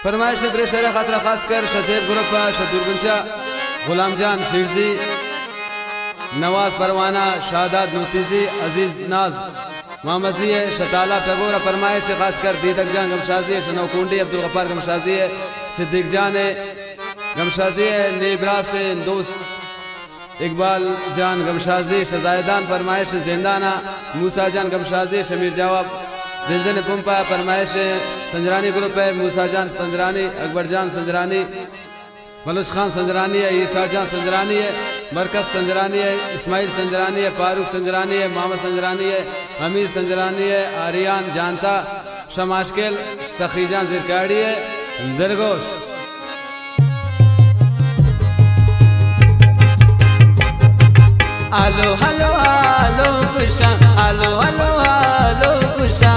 फरमाइश ब्रेशर खतरा खास कर शसेब ग्रुप शतुरगुंशा गुलाम जान शिरजी नवाज परवाना शादात नूतीजी अजीज नाज मामजी शताला टगोर फरमाइश खास कर दीदक जान गमशाजी शनौकुंडी अब्दुल गफ्फार गमशाजी सिद्दीक जान गमशाजी नेबरा से दोस्त इकबाल जान गमशाजी शजायदान फरमाइश जिंदाना मूसा जान गमशाजी शमीर जवाब रिजन पुम्पा फरमाइश संजरानी ग्रुप है मूसा जान संजरानी अकबर जान संजरानी मलुश खान संजरानी है ईसा जान संजरानी है बरकत संजरानी है इस्माइल संजरानी है फारूक संजरानी है मोहम्मद संजरानी है हमीद संजरानी है आरियान जानता शमाशकेल सखी जान जिरकाड़ी है दिलगोश आलो हलो आलो कुशा आलो हलो आलो कुशा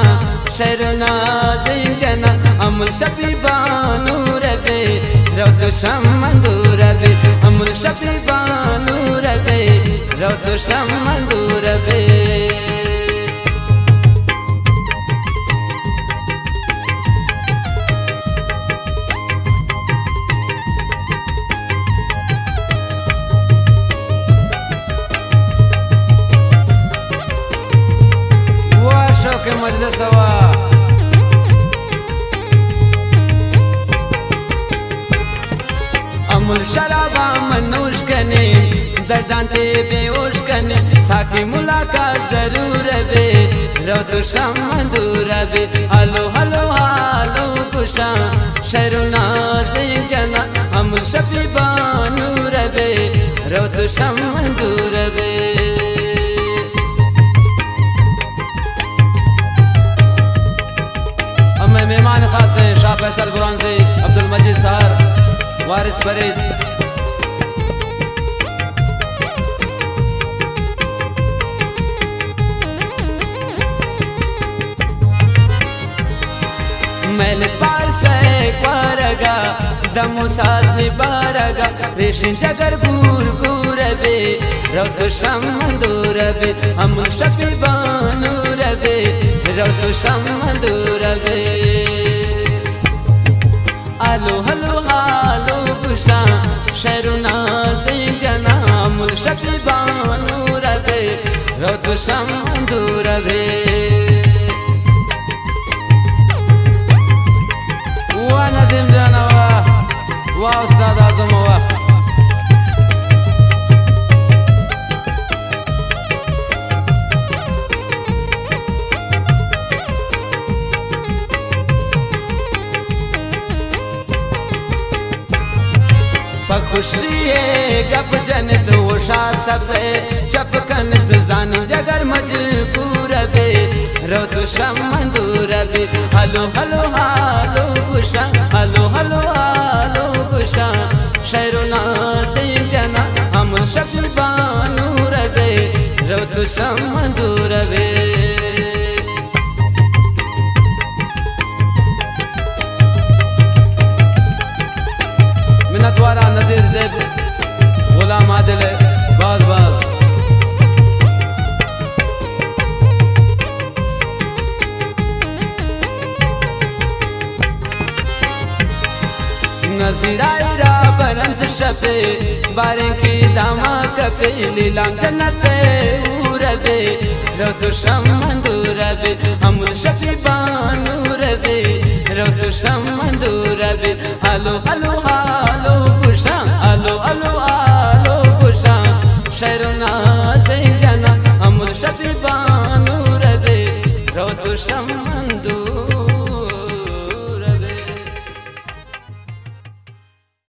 शरनाज़िन जना अमुल शफीबानू रबे रौतो शमंदू रबे अमुल शफीबानू रबे रौतो शमंदू रबे के मजलिस हवा अमुल शराबा मनोज कने दर्दांते बेहोश कने साकी मुलाकात जरूर बे रौतो शमंदूर बे हलो हलो हालो कुशा शरनाज़िन जना अमुल शफीबानू रबे रौतो शमंदूर बे मेहमान खास हैं शाह फैसल बुरानजी अब्दुल मजीद साहर वारिस फरीद मैल पार से पारगा दमो साथ निबारगा रेशिन जगर बूर बूर बे रौतो शमंदूर बे अमुल शफीबानू रबे रौतो शमंदूर बे आलो हलो हालो कुशा शरनाज़िन जना अमुल शफीबानू रबे रौतो शमंदूर बे वाह नदीम जाना वाह उस्ताद आज़म वाह खुशी है गप जनित वोशा सबसे चपकनित जानी जगर मजबूर बे रौतो शमंदूर बे हलो हलो हालो कुशा हलो हलो हालो कुशा शरनाज़िन जना अमुल शफीबानू रबे रौतो शमंदूर बे मिन्नतवारा नजीर ज़ेब गुलाम आदिल बाज बाज नजीरायरा बरंत शफे बारे की दामा कपे लीलाम जन्नते उरबे रौतो शमंदूर बे अमुल शफीबानू रबे रौतो शमंदूर बे हलो हलो